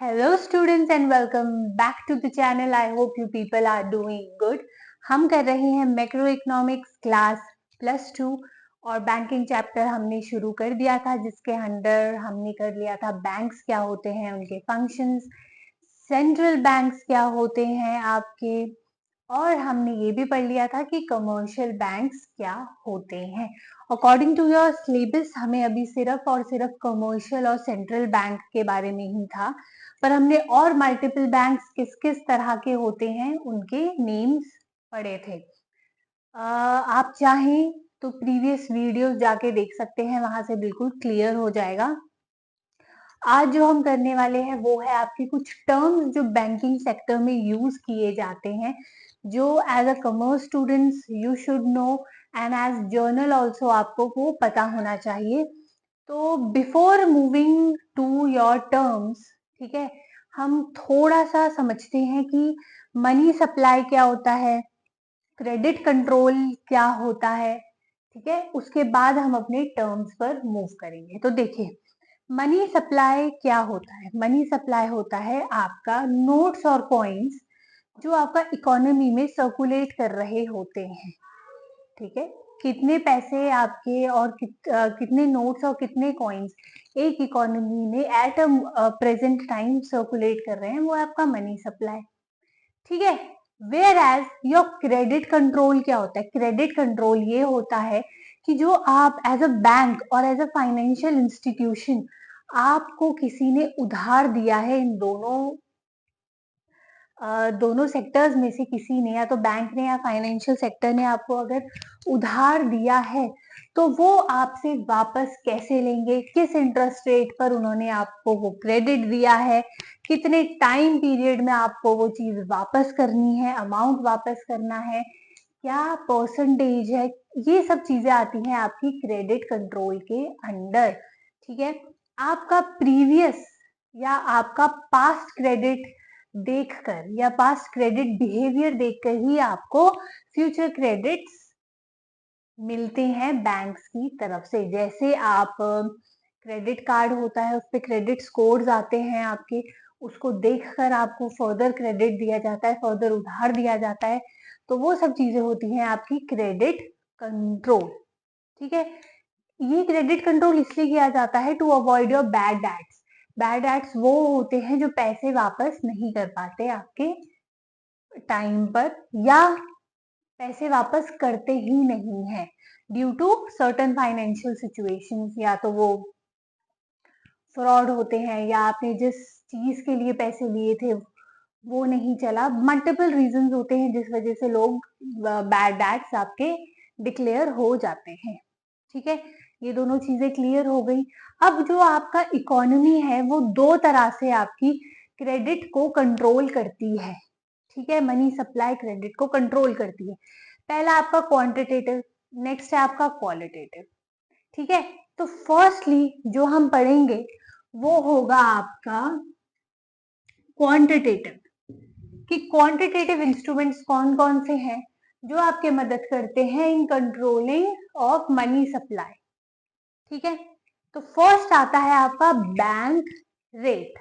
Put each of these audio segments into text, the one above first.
Hello students and welcome back to the channel. I hope you people are doing good. हम कर रहे हैं macro economics class +2 और banking chapter हमने शुरू कर दिया था, जिसके अंडर हमने कर लिया था बैंक्स क्या होते हैं, उनके फंक्शंस, सेंट्रल बैंक्स क्या होते हैं आपके, और हमने ये भी पढ़ लिया था कि कमर्शियल बैंक्स क्या होते हैं। अकॉर्डिंग टू योर सिलेबस हमें अभी सिर्फ और सिर्फ कमर्शियल और सेंट्रल बैंक के बारे में ही था, पर हमने और मल्टीपल बैंक्स किस किस तरह के होते हैं उनके नेम्स पढ़े थे। आप चाहें तो प्रीवियस वीडियोस जाके देख सकते हैं, वहां से बिल्कुल क्लियर हो जाएगा। आज जो हम करने वाले हैं वो है आपके कुछ टर्म्स जो बैंकिंग सेक्टर में यूज किए जाते हैं, जो as a commerce students you should know and as general also आपको वो पता होना चाहिए। तो before moving to your terms, ठीक है, हम थोड़ा सा समझते हैं कि मनी सप्लाई क्या होता है, क्रेडिट कंट्रोल क्या होता है, ठीक है। उसके बाद हम अपने टर्म्स पर मूव करेंगे। तो देखिए, मनी सप्लाई क्या होता है। मनी सप्लाई होता है आपका नोट्स और कॉइन्स जो आपका इकोनॉमी में सर्कुलेट कर रहे होते हैं, ठीक है। कितने पैसे आपके और कितने नोट्स और कितने कॉइन्स एक इकोनॉमी में at a present time circulate कर रहे हैं, वो है आपका मनी सप्लाई, ठीक है। Whereas your credit control क्या होता है। क्रेडिट कंट्रोल ये होता है कि जो आप एज अ बैंक और एज अ फाइनेंशियल इंस्टीट्यूशन आपको किसी ने उधार दिया है, इन दोनों सेक्टर्स में से किसी ने, या तो बैंक ने या फाइनेंशियल सेक्टर ने आपको अगर उधार दिया है, तो वो आपसे वापस कैसे लेंगे, किस इंटरेस्ट रेट पर उन्होंने आपको वो क्रेडिट दिया है, कितने टाइम पीरियड में आपको वो चीज वापस करनी है, अमाउंट वापस करना है, क्या परसेंटेज है, ये सब चीजें आती हैं आपकी क्रेडिट कंट्रोल के अंडर, ठीक है। आपका प्रीवियस या आपका पास्ट क्रेडिट देखकर या पास्ट क्रेडिट बिहेवियर देखकर ही आपको फ्यूचर क्रेडिट्स मिलते हैं बैंक्स की तरफ से। जैसे आप क्रेडिट कार्ड होता है, उस पर क्रेडिट स्कोर्स आते हैं आपके, उसको देखकर आपको फर्दर क्रेडिट दिया जाता है, फर्दर उधार दिया जाता है। तो वो सब चीजें होती हैं आपकी क्रेडिट कंट्रोल, ठीक है। ये क्रेडिट कंट्रोल इसलिए किया जाता है to avoid your bad debts. Bad debts वो होते हैं जो पैसे वापस नहीं कर पाते आपके टाइम पर, या पैसे वापस करते ही नहीं है due to certain financial situations, या तो वो फ्रॉड होते हैं, या आपने जिस चीज के लिए पैसे लिए थे वो नहीं चला। मल्टीपल रीजंस होते हैं जिस वजह से लोग बैड डेट्स आपके डिक्लेयर हो जाते हैं, ठीक है। ये दोनों चीजें क्लियर हो गई। अब जो आपका इकोनॉमी है वो दो तरह से आपकी क्रेडिट को कंट्रोल करती है, ठीक है। मनी सप्लाई क्रेडिट को कंट्रोल करती है। पहला आपका क्वांटिटेटिव, नेक्स्ट है आपका क्वालिटेटिव, ठीक है। तो फर्स्टली जो हम पढ़ेंगे वो होगा आपका क्वांटिटेटिव, कि क्वांटिटेटिव इंस्ट्रूमेंट्स कौन कौन से हैं जो आपके मदद करते हैं in controlling of money supply, ठीक है। तो फर्स्ट आता है आपका बैंक रेट,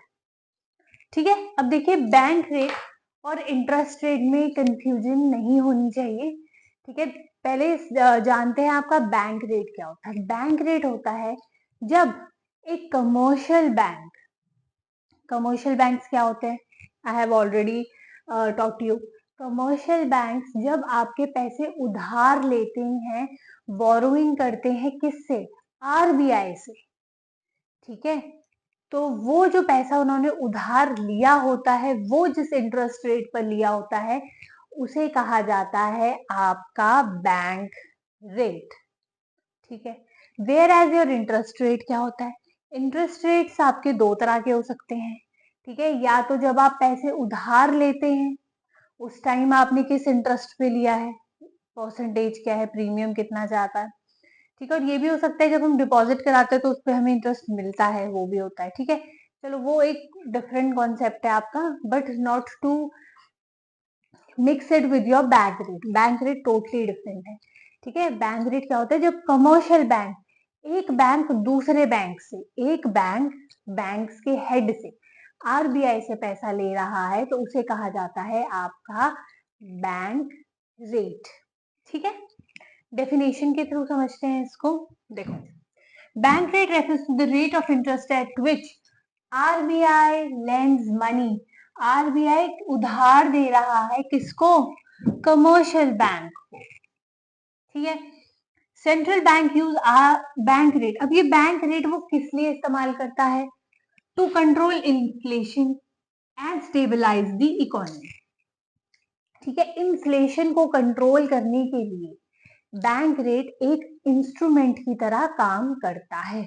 ठीक है। अब देखिए, बैंक रेट और इंटरेस्ट रेट में कंफ्यूजन नहीं होनी चाहिए, ठीक है। पहले जानते हैं आपका बैंक रेट क्या होता है। बैंक रेट होता है जब एक कमर्शियल बैंक्स क्या होते हैं, I have already talk to you. Commercial banks जब आपके पैसे उधार लेते हैं, बोरोइंग करते हैं, किससे, आरबीआई से, ठीक है। तो वो जो पैसा उन्होंने उधार लिया होता है, वो जिस इंटरेस्ट रेट पर लिया होता है, उसे कहा जाता है आपका बैंक रेट, ठीक है। Whereas your interest rate क्या होता है। इंटरेस्ट रेट्स आपके दो तरह के हो सकते हैं, ठीक है। या तो जब आप पैसे उधार लेते हैं उस टाइम आपने किस इंटरेस्ट पे लिया है, परसेंटेज क्या है, प्रीमियम कितना जाता है, ठीक है। और ये भी हो सकता है जब हम डिपॉजिट कराते हैं तो उस पर हमें इंटरेस्ट मिलता है, वो भी होता है, ठीक है। चलो, वो एक डिफरेंट कॉन्सेप्ट है आपका, but not to mix it with your bank rate. Bank rate totally different है, ठीक है। बैंक रेट क्या होता है, जब कमर्शियल बैंक, एक बैंक दूसरे बैंक से, एक बैंक बैंक्स के हेड से आरबीआई से पैसा ले रहा है तो उसे कहा जाता है आपका बैंक रेट। ठीक है, डेफिनेशन के थ्रू समझते हैं इसको। देखो, bank rate refers to the rate of interest at which RBI lends money. RBI उधार दे रहा है किसको? कमर्शियल बैंक को। ठीक है, central bank use bank rate. अब ये बैंक रेट वो किस लिए इस्तेमाल करता है? To control inflation and stabilize the economy. ठीक है, इन्फ्लेशन को कंट्रोल करने के लिए बैंक रेट एक इंस्ट्रूमेंट की तरह काम करता है।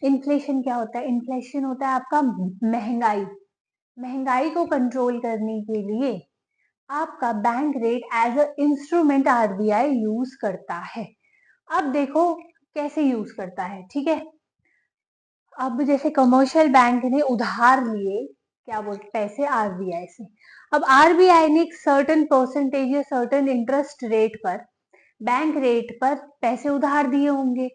इन्फ्लेशन क्या होता है? इन्फ्लेशन होता है आपका महंगाई। महंगाई को कंट्रोल करने के लिए आपका bank rate as a instrument RBI use करता है। अब देखो कैसे यूज करता है। ठीक है, अब जैसे कमर्शियल बैंक ने उधार लिए, क्या बोलते, पैसे आरबीआई से। अब आरबीआई ने एक सर्टेन परसेंटेज या सर्टेन इंटरेस्ट रेट पर, बैंक रेट पर पैसे उधार दिए होंगे।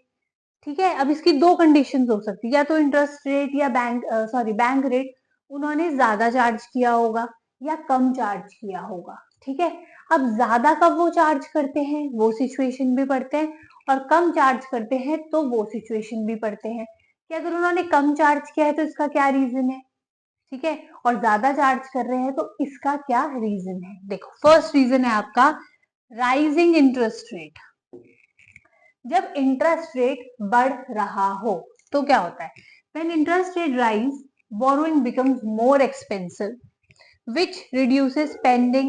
ठीक है, अब इसकी दो कंडीशंस हो सकती है, या तो इंटरेस्ट रेट या बैंक रेट उन्होंने ज्यादा चार्ज किया होगा या कम चार्ज किया होगा। ठीक है, अब ज्यादा कब वो चार्ज करते हैं वो सिचुएशन भी पढ़ते हैं, और कम चार्ज करते हैं तो वो सिचुएशन भी पढ़ते हैं कि अगर उन्होंने कम चार्ज किया है तो इसका क्या रीजन है। ठीक है, और ज्यादा चार्ज कर रहे हैं तो इसका क्या रीजन है। देखो, फर्स्ट रीजन है आपका राइजिंग इंटरेस्ट रेट। जब इंटरेस्ट रेट बढ़ रहा हो तो क्या होता है? When interest rate rise, borrowing becomes more expensive which reduces spending.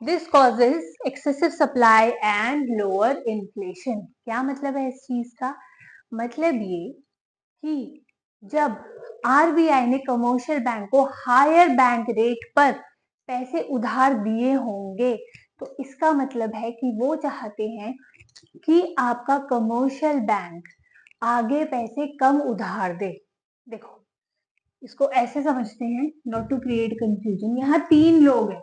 This causes excessive supply and lower inflation. क्या मतलब है इस चीज का? मतलब ये कि जब आरबीआई ने कमर्शियल बैंक को हायर बैंक रेट पर पैसे उधार दिए होंगे तो इसका मतलब है कि वो चाहते हैं कि आपका कमर्शियल बैंक आगे पैसे कम उधार दे। देखो, इसको ऐसे समझते हैं, नॉट टू क्रिएट कंफ्यूजन। यहाँ तीन लोग हैं,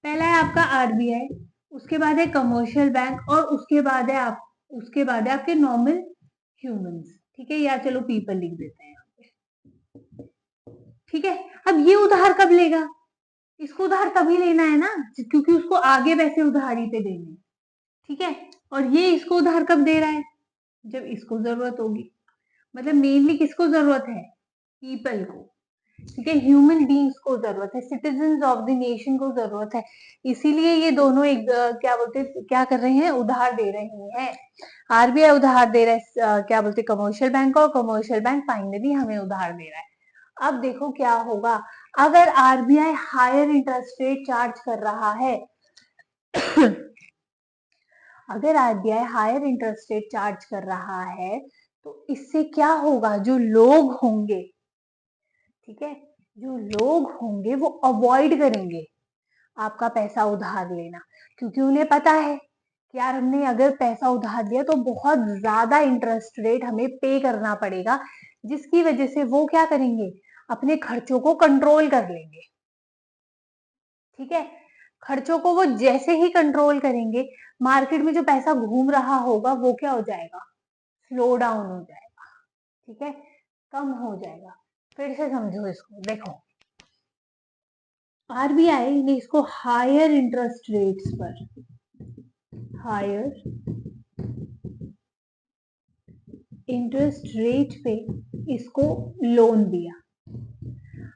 पहला है आपका आरबीआई, उसके बाद है कमर्शियल बैंक, और उसके बाद है आपके नॉर्मल ह्यूमंस। ठीक है, या चलो पीपल लिख देते हैं यहाँ पे। ठीक है, अब ये उधार कब लेगा? इसको उधार तभी लेना है ना क्योंकि उसको आगे पैसे उधारी पे देने। ठीक है, और ये इसको उधार कब दे रहा है? जब इसको जरूरत होगी। मतलब मेनली किसको जरूरत है? पीपल को। ठीक है, ह्यूमन बींग्स को जरूरत है, सिटीजन ऑफ द नेशन को जरूरत है। इसीलिए ये दोनों एक क्या बोलते, क्या कर रहे हैं? उधार दे रहे हैं। आरबीआई उधार दे रहा है क्या बोलते, कमर्शियल बैंक को, और कमर्शियल बैंक फाइनली हमें उधार दे रहा है। अब देखो क्या होगा अगर RBI higher interest rate charge कर रहा है। अगर RBI higher interest rate charge कर रहा है तो इससे क्या होगा? जो लोग होंगे, ठीक है, जो लोग होंगे वो अवॉइड करेंगे आपका पैसा उधार लेना, क्योंकि उन्हें पता है कि यार हमने अगर पैसा उधार लिया तो बहुत ज्यादा इंटरेस्ट रेट हमें पे करना पड़ेगा, जिसकी वजह से वो क्या करेंगे? अपने खर्चों को कंट्रोल कर लेंगे। ठीक है, खर्चों को वो जैसे ही कंट्रोल करेंगे, मार्केट में जो पैसा घूम रहा होगा वो क्या हो जाएगा? स्लो डाउन हो जाएगा। ठीक है, कम हो जाएगा। फिर से समझो इसको। देखो, आरबीआई ने इसको हायर इंटरेस्ट रेट्स पर, हायर इंटरेस्ट रेट पे इसको लोन दिया।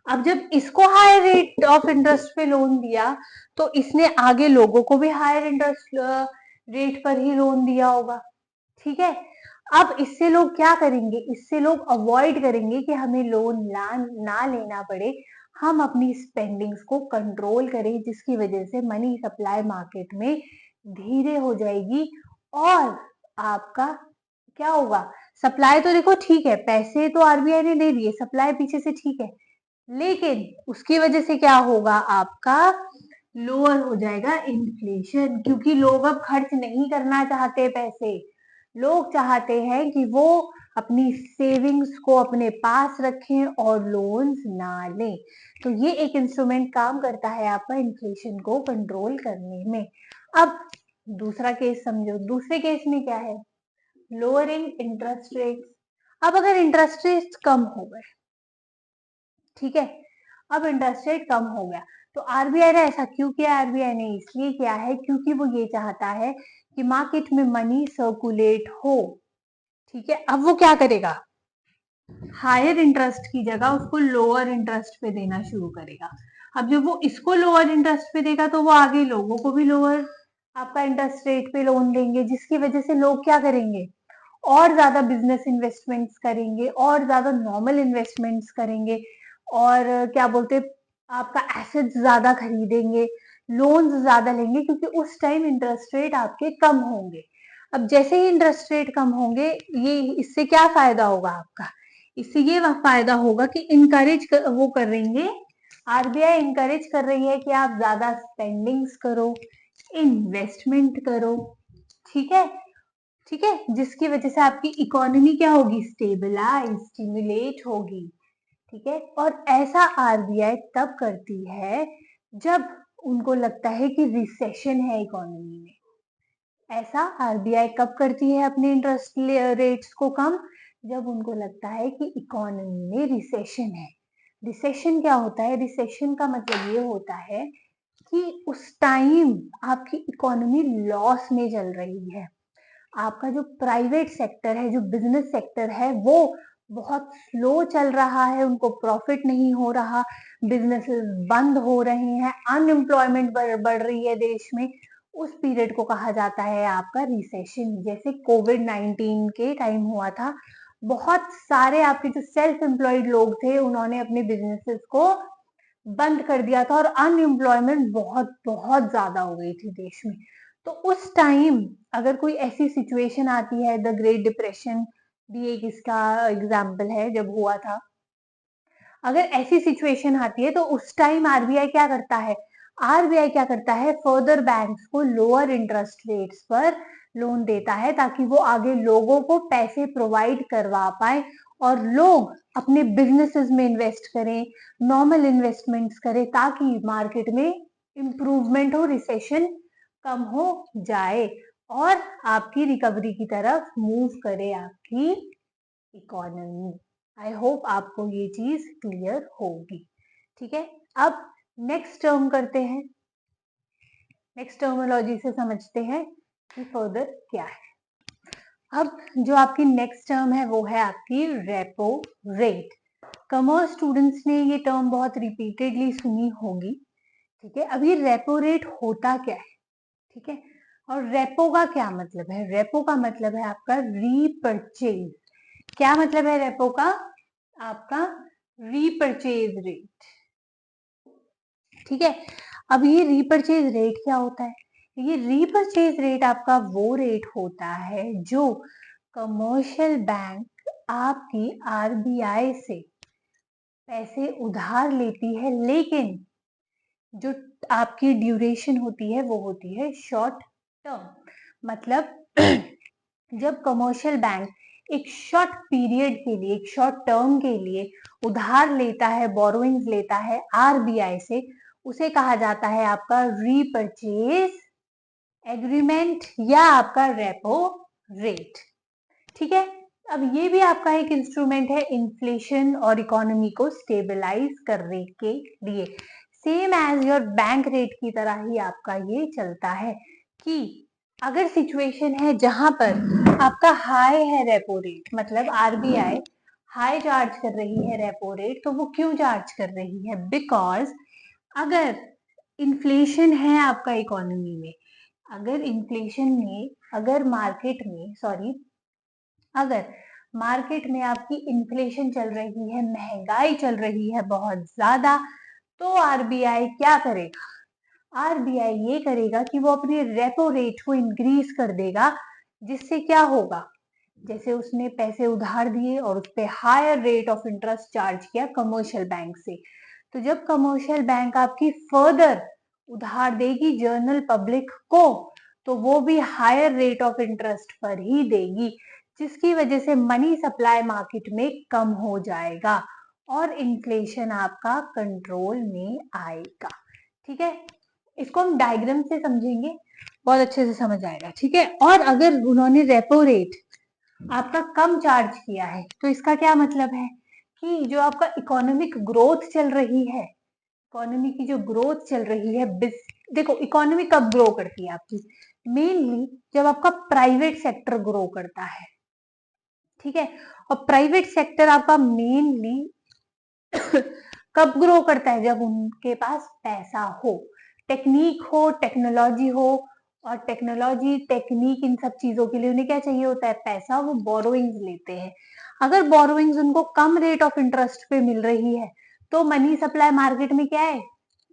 अब जब इसको हायर रेट ऑफ इंटरेस्ट पे लोन दिया तो इसने आगे लोगों को भी हायर इंटरेस्ट रेट पर ही लोन दिया होगा। ठीक है, अब इससे लोग क्या करेंगे? इससे लोग अवॉइड करेंगे कि हमें लोन ना लेना पड़े, हम अपनी स्पेंडिंग्स को कंट्रोल करें, जिसकी वजह से मनी सप्लाई मार्केट में धीरे हो जाएगी। और आपका क्या होगा? सप्लाई तो देखो ठीक है, पैसे तो आरबीआई ने दे दिए, सप्लाई पीछे से ठीक है, लेकिन उसकी वजह से क्या होगा? आपका लोअर हो जाएगा इन्फ्लेशन, क्योंकि लोग अब खर्च नहीं करना चाहते पैसे। लोग चाहते हैं कि वो अपनी सेविंग्स को अपने पास रखें और लोन्स ना लें। तो ये एक इंस्ट्रूमेंट काम करता है आपका इन्फ्लेशन को कंट्रोल करने में। अब दूसरा केस समझो। दूसरे केस में क्या है? Lowering interest rates. अब अगर इंटरेस्ट रेट्स कम हो गए, ठीक है, अब इंटरेस्ट रेट कम हो गया, तो आरबीआई ने ऐसा क्यों किया? आरबीआई ने इसलिए किया है क्योंकि वो ये चाहता है कि मार्केट में मनी सर्कुलेट हो। ठीक है, अब वो क्या करेगा? हायर इंटरेस्ट की जगह उसको लोअर इंटरेस्ट पे देना शुरू करेगा। अब जब वो इसको लोअर इंटरेस्ट पे देगा तो वो आगे लोगों को भी लोअर आपका इंटरेस्ट रेट पे लोन देंगे, जिसकी वजह से लोग क्या करेंगे? और ज्यादा बिजनेस इन्वेस्टमेंट्स करेंगे, और ज्यादा नॉर्मल इन्वेस्टमेंट्स करेंगे, और क्या बोलते, आपका एसेट्स ज्यादा खरीदेंगे, लोन्स ज्यादा लेंगे, क्योंकि उस टाइम इंटरेस्ट रेट आपके कम होंगे। अब जैसे ही इंटरेस्ट रेट कम होंगे, ये इससे क्या फायदा होगा आपका? इससे ये फायदा होगा कि वो कर रहेंगे, आरबीआई इनकरेज कर रही है कि आप ज्यादा स्पेंडिंग्स करो, इन्वेस्टमेंट करो। ठीक है, ठीक है, जिसकी वजह से आपकी इकोनॉमी क्या होगी? स्टेबलाइज, स्टिमुलेट होगी। ठीक है, और ऐसा आरबीआई तब करती है जब उनको लगता है कि रिसेशन है इकोनॉमी में। ऐसा आरबीआई कब करती है अपने इंटरेस्ट रेट्स को कम? जब उनको लगता है कि इकोनॉमी में रिसेशन है। रिसेशन क्या होता है? रिसेशन का मतलब ये होता है कि उस टाइम आपकी इकोनॉमी लॉस में चल रही है, आपका जो प्राइवेट सेक्टर है, जो बिजनेस सेक्टर है, वो बहुत स्लो चल रहा है, उनको प्रॉफिट नहीं हो रहा, बिजनेसेस बंद हो रहे हैं, अनएम्प्लॉयमेंट बढ़ रही है देश में। उस पीरियड को कहा जाता है आपका रिसेशन। जैसे कोविड 19 के टाइम हुआ था, बहुत सारे आपके जो सेल्फ एम्प्लॉयड लोग थे, उन्होंने अपने बिजनेसेस को बंद कर दिया था, और अनएम्प्लॉयमेंट बहुत बहुत ज्यादा हो गई थी देश में। तो उस टाइम अगर कोई ऐसी सिचुएशन आती है, द ग्रेट डिप्रेशन भी एक इसका एग्जाम्पल है जब हुआ था, अगर ऐसी सिचुएशन आती है तो उस टाइम आरबीआई क्या करता है? आरबीआई क्या करता है? फर्दर बैंक्स को लोअर इंटरेस्ट रेट्स पर लोन देता है, ताकि वो आगे लोगों को पैसे प्रोवाइड करवा पाए, और लोग अपने बिजनेसेस में इन्वेस्ट करें, नॉर्मल इन्वेस्टमेंट्स करें, ताकि मार्केट में इंप्रूवमेंट हो, रिसेशन कम हो जाए, और आपकी रिकवरी की तरफ मूव करे आपकी इकोनॉमी। आई होप आपको ये चीज क्लियर होगी। ठीक है, अब नेक्स्ट टर्म करते हैं, नेक्स्ट टर्मोलॉजी से समझते हैं कि फर्दर क्या है। अब जो आपकी नेक्स्ट टर्म है वो है आपकी रेपो रेट। कॉमर्स स्टूडेंट्स ने ये टर्म बहुत रिपीटेडली सुनी होगी। ठीक है, अब ये रेपो रेट होता क्या है? ठीक है, और रेपो का क्या मतलब है? रेपो का मतलब है आपका रीपरचेज। क्या मतलब है रेपो का? आपका रीपरचेज रेट। ठीक है, अब ये रीपरचेज रेट क्या होता है? ये रीपरचेज रेट आपका वो रेट होता है जो कमर्शियल बैंक आपकी आरबीआई से पैसे उधार लेती है, लेकिन जो आपकी ड्यूरेशन होती है वो होती है शॉर्ट टर्म। मतलब जब कमर्शियल बैंक एक शॉर्ट पीरियड के लिए, एक शॉर्ट टर्म के लिए उधार लेता है, बोरोइंग्स लेता है आरबीआई से, उसे कहा जाता है आपका रीपरचेज एग्रीमेंट या आपका रेपो रेट। ठीक है, अब ये भी आपका एक इंस्ट्रूमेंट है इन्फ्लेशन और इकोनॉमी को स्टेबलाइज करने के लिए। Same as your bank rate की तरह ही आपका ये चलता है कि अगर सिचुएशन है जहां पर आपका हाई है रेपो रेट, मतलब आरबीआई हाई चार्ज कर रही है रेपो रेट, तो वो क्यों चार्ज कर रही है? बिकॉज अगर इन्फ्लेशन है आपका इकोनॉमी में, अगर इन्फ्लेशन में, अगर मार्केट में, सॉरी, अगर मार्केट में आपकी इन्फ्लेशन चल रही है, महंगाई चल रही है बहुत ज्यादा, तो आरबीआई क्या करेगा? आरबीआई ये करेगा कि वो अपने रेपो रेट को इंक्रीज कर देगा, जिससे क्या होगा? जैसे उसने पैसे उधार दिए और उस पर higher rate of interest charge किया कमर्शियल बैंक से, तो जब कमर्शियल बैंक आपकी फर्दर उधार देगी जनरल पब्लिक को, तो वो भी हायर रेट ऑफ इंटरेस्ट पर ही देगी, जिसकी वजह से मनी सप्लाई मार्केट में कम हो जाएगा और इन्फ्लेशन आपका कंट्रोल में आएगा। ठीक है, इसको हम डायग्राम से समझेंगे, बहुत अच्छे से समझ आएगा। ठीक है, और अगर उन्होंने रेपो रेट आपका कम चार्ज किया है, तो इसका क्या मतलब है कि जो आपका इकोनॉमिक ग्रोथ चल रही है, इकोनॉमी की जो ग्रोथ चल रही है, देखो इकोनॉमी कब ग्रो करती है आपकी, मेनली जब आपका प्राइवेट सेक्टर ग्रो करता है, ठीक है। और प्राइवेट सेक्टर आपका मेनली कब ग्रो करता है, जब उनके पास पैसा हो, टेक्निक हो, टेक्नोलॉजी हो, और टेक्नोलॉजी टेक्निक इन सब चीजों के लिए उन्हें क्या चाहिए होता है, पैसा। वो बोरोइंग्स लेते हैं। अगर बोरोइंग्स उनको कम रेट ऑफ इंटरेस्ट पे मिल रही है तो मनी सप्लाई मार्केट में क्या है,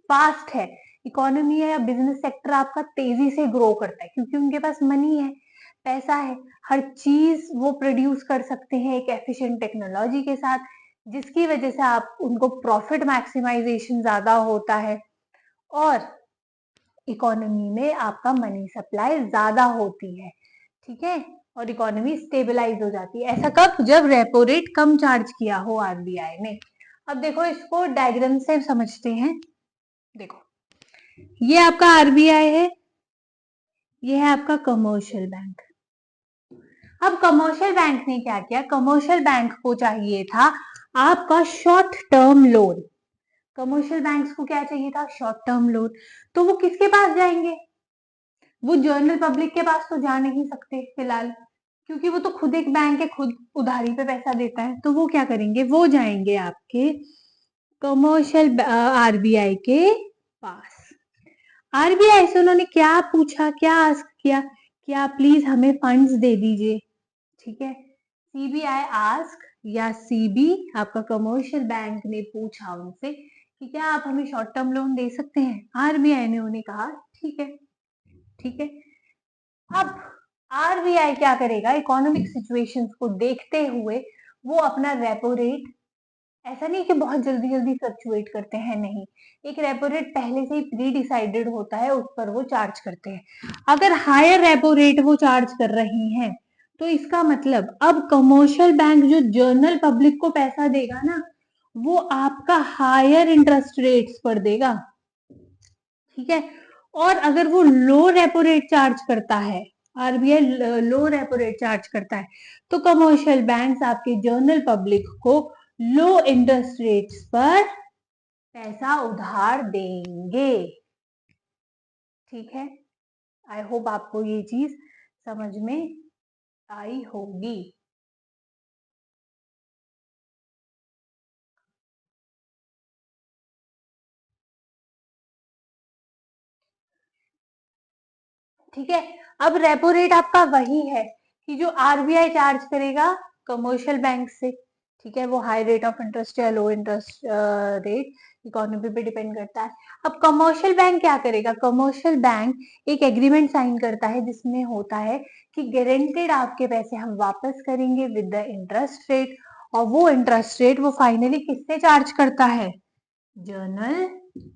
फास्ट है। इकोनॉमी है या बिजनेस सेक्टर आपका तेजी से ग्रो करता है क्योंकि उनके पास मनी है, पैसा है, हर चीज वो प्रोड्यूस कर सकते हैं एक एफिशिएंट टेक्नोलॉजी के साथ, जिसकी वजह से आप उनको प्रॉफिट मैक्सिमाइजेशन ज्यादा होता है और इकोनॉमी में आपका मनी सप्लाई ज्यादा होती है, ठीक है। और इकोनॉमी स्टेबलाइज हो जाती है। ऐसा कब, जब रेपो रेट कम चार्ज किया हो आरबीआई ने। अब देखो इसको डायग्राम से समझते हैं। देखो ये आपका आरबीआई है, ये है आपका कमर्शियल बैंक। अब कमर्शियल बैंक ने क्या किया, कमर्शियल बैंक को चाहिए था आपका short term loan. Commercial banks को क्या चाहिए था, शॉर्ट टर्म लोन। तो वो किसके पास जाएंगे, वो जनरल पब्लिक के पास तो जा नहीं सकते फिलहाल, क्योंकि वो तो खुद एक बैंक है, खुद उधारी पे पैसा देता है। तो वो क्या करेंगे, वो जाएंगे आपके कमर्शियल आरबीआई के पास। आरबीआई से उन्होंने क्या पूछा, क्या आस्क किया कि आप प्लीज हमें फंड्स दे दीजिए, ठीक है। सीबीआई आस्क या सीबी आपका कमर्शियल बैंक ने पूछा उनसे कि क्या आप हमें शॉर्ट टर्म लोन दे सकते हैं। आरबीआई ने उन्हें कहा ठीक है, ठीक है। अब आरबीआई क्या करेगा, इकोनॉमिक सिचुएशंस को देखते हुए वो अपना रेपो रेट, ऐसा नहीं कि बहुत जल्दी जल्दी फ्लक्चुएट करते हैं, नहीं, एक रेपो रेट पहले से ही प्री डिसाइडेड होता है, उस पर वो चार्ज करते हैं। अगर हायर रेपो रेट वो चार्ज कर रही हैं तो इसका मतलब अब कमर्शियल बैंक जो जनरल पब्लिक को पैसा देगा ना, वो आपका हायर इंटरेस्ट रेट्स पर देगा, ठीक है। और अगर वो लो रेपो रेट चार्ज करता है, आरबीआई लो रेपो रेट चार्ज करता है, तो कमर्शियल बैंक्स आपके जनरल पब्लिक को लो इंटरेस्ट रेट्स पर पैसा उधार देंगे, ठीक है। आई होप आपको ये चीज समझ में आई होगी। ठीक है। अब रेपो रेट आपका वही है कि जो आरबीआई चार्ज करेगा कमर्शियल बैंक से, ठीक है। वो हाई रेट ऑफ इंटरेस्ट या लो इंटरेस्ट रेट इकोनॉमी पे डिपेंड करता है। अब कमर्शियल बैंक क्या करेगा, कमर्शियल बैंक एक एग्रीमेंट साइन करता है जिसमें होता है कि गारंटेड आपके पैसे हम वापस करेंगे विद द इंटरेस्ट रेट, और वो इंटरेस्ट रेट वो फाइनली किससे चार्ज करता है, जनरल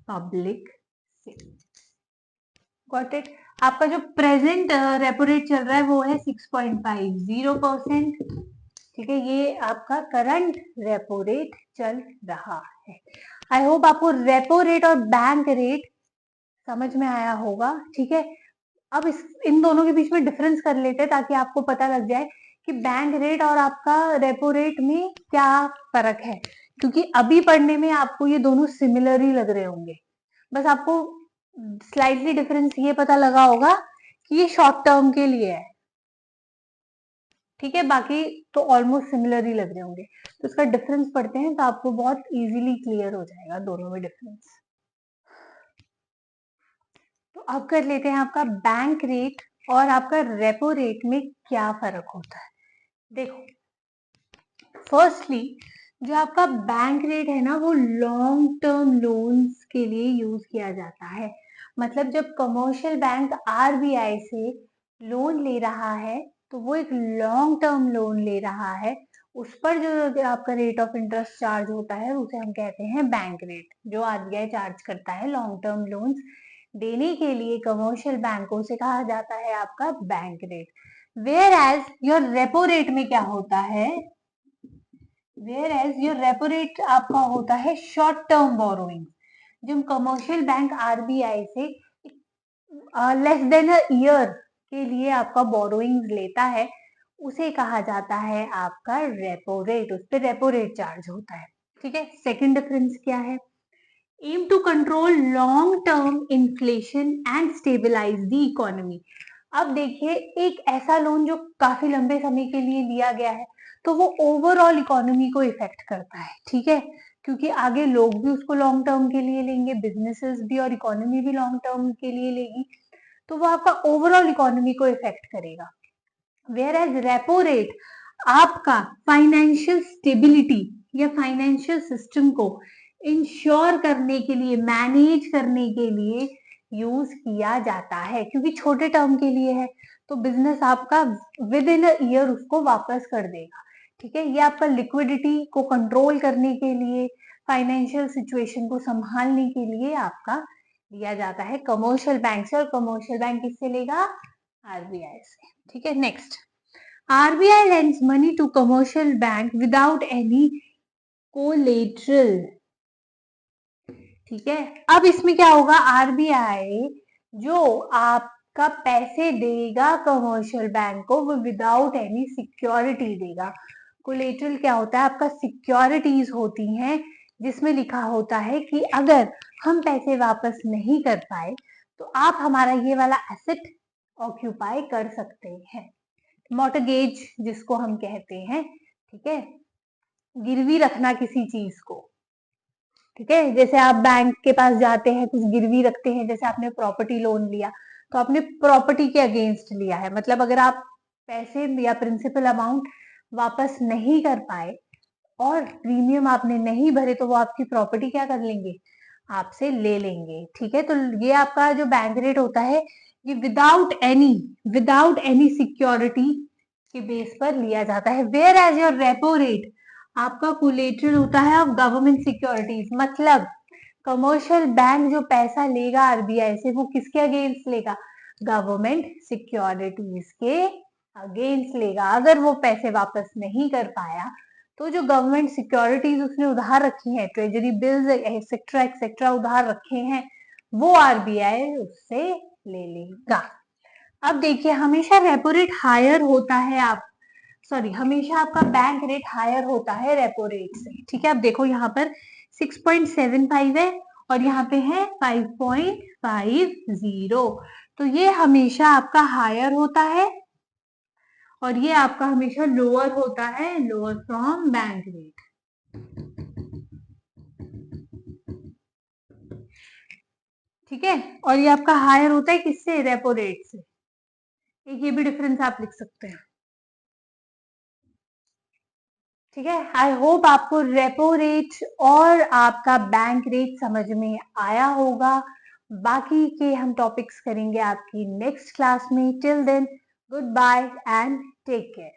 पब्लिक से। Got it. आपका जो प्रेजेंट रेपो रेट चल रहा है वो है 6.50%, ठीक है। ये आपका करंट रेपो रेट चल रहा है। आई होप आपको रेपो रेट और बैंक रेट समझ में आया होगा, ठीक है। अब इन दोनों के बीच में डिफरेंस कर लेते हैं ताकि आपको पता लग जाए कि बैंक रेट और आपका रेपो रेट में क्या फर्क है, क्योंकि अभी पढ़ने में आपको ये दोनों सिमिलर ही लग रहे होंगे, बस आपको स्लाइटली डिफरेंस ये पता लगा होगा कि ये शॉर्ट टर्म के लिए है, ठीक है। बाकी तो ऑलमोस्ट सिमिलर ही लग रहे होंगे। तो इसका डिफरेंस पढ़ते हैं तो आपको बहुत इजीली क्लियर हो जाएगा दोनों में डिफरेंस। तो अब कर लेते हैं आपका बैंक रेट और आपका रेपो रेट में क्या फर्क होता है। देखो फर्स्टली जो आपका बैंक रेट है ना वो लॉन्ग टर्म लोन्स के लिए यूज किया जाता है। मतलब जब कमर्शियल बैंक आरबीआई से लोन ले रहा है तो वो एक लॉन्ग टर्म लोन ले रहा है, उस पर जो आपका रेट ऑफ इंटरेस्ट चार्ज होता है उसे हम कहते हैं बैंक रेट, जो आरबीआई चार्ज करता है लॉन्ग टर्म लोन्स देने के लिए कमर्शियल बैंकों से कहा जाता है आपका bank rate. Whereas your repo rate में क्या होता है, whereas your repo rate आपका होता है शॉर्ट टर्म बोरोइंग। जब कमर्शियल बैंक आरबीआई से लेस देन अ ईयर के लिए आपका बोरोइंग लेता है, उसे कहा जाता है आपका रेपो रेट, उस पर रेपो रेट चार्ज होता है। ठीक है, सेकंड डिफरेंस क्या है? Aim to control long term inflation and stabilize the economy. अब देखिए, एक ऐसा लोन जो काफी लंबे समय के लिए लिया गया है तो वो ओवरऑल इकोनॉमी को इफेक्ट करता है। ठीक है, क्योंकि आगे लोग भी उसको लॉन्ग टर्म के लिए लेंगे, बिजनेसेस भी और इकोनॉमी भी लॉन्ग टर्म के लिए लेगी, तो वो आपका ओवरऑल इकोनॉमी को इफेक्ट करेगा। वेयर एज रेपो रेट आपका फाइनेंशियल स्टेबिलिटी या फाइनेंशियल सिस्टम को इंश्योर करने के लिए, मैनेज करने के लिए यूज किया जाता है, क्योंकि छोटे टर्म के लिए है तो बिजनेस आपका विद इन अ ईयर उसको वापस कर देगा। ठीक है, ये आपका लिक्विडिटी को कंट्रोल करने के लिए, फाइनेंशियल सिचुएशन को संभालने के लिए आपका लिया जाता है कमर्शियल बैंक से, और कमर्शियल बैंक किससे लेगा? आरबीआई से। ठीक है, next, RBI lends money to commercial bank without any collateral। ठीक है, अब इसमें क्या होगा? आरबीआई जो आपका पैसे देगा कमर्शियल बैंक को, वो विदाउट एनी सिक्योरिटी देगा। कोलेटरल क्या होता है? आपका सिक्योरिटीज होती हैं जिसमें लिखा होता है कि अगर हम पैसे वापस नहीं कर पाए तो आप हमारा ये वाला एसेट ऑक्यूपाई कर सकते हैं। मॉर्टगेज जिसको हम कहते हैं। ठीक है, गिरवी रखना किसी चीज को। ठीक है, जैसे आप बैंक के पास जाते हैं, कुछ गिरवी रखते हैं, जैसे आपने प्रॉपर्टी लोन लिया तो आपने प्रॉपर्टी के अगेंस्ट लिया है, मतलब अगर आप पैसे या प्रिंसिपल अमाउंट वापस नहीं कर पाए और प्रीमियम आपने नहीं भरे तो वो आपकी प्रॉपर्टी क्या कर लेंगे? आपसे ले लेंगे। ठीक है, तो ये आपका जो बैंक रेट होता है ये विदाउट एनी सिक्योरिटी के बेस पर लिया जाता है। Whereas your repo rate आपका कोलेटरल होता है ऑफ गवर्नमेंट सिक्योरिटीज, मतलब कमर्शियल बैंक जो पैसा लेगा आरबीआई से वो किसके अगेंस्ट लेगा? गवर्नमेंट सिक्योरिटीज के अगेंस्ट लेगा। अगर वो पैसे वापस नहीं कर पाया तो जो गवर्नमेंट सिक्योरिटीज उसने उधार रखी है, ट्रेजरी बिल्स एक्सेट्रा एक्सेट्रा उधार रखे हैं, वो आरबीआई उससे ले लेगा। अब देखिए, हमेशा रेपो रेट हायर होता है हमेशा आपका बैंक रेट हायर होता है रेपो रेट से। ठीक है, अब देखो यहाँ पर 6.75 है और यहाँ पे है 5.50, तो ये हमेशा आपका हायर होता है और ये आपका हमेशा लोअर होता है, लोअर फ्रॉम बैंक रेट। ठीक है, और ये आपका हायर होता है किससे? रेपो रेट से। एक ये भी डिफरेंस आप लिख सकते हैं। ठीक है, आई होप आपको रेपो रेट और आपका बैंक रेट समझ में आया होगा। बाकी के हम टॉपिक्स करेंगे आपकी नेक्स्ट क्लास में। Till then, good bye and take care.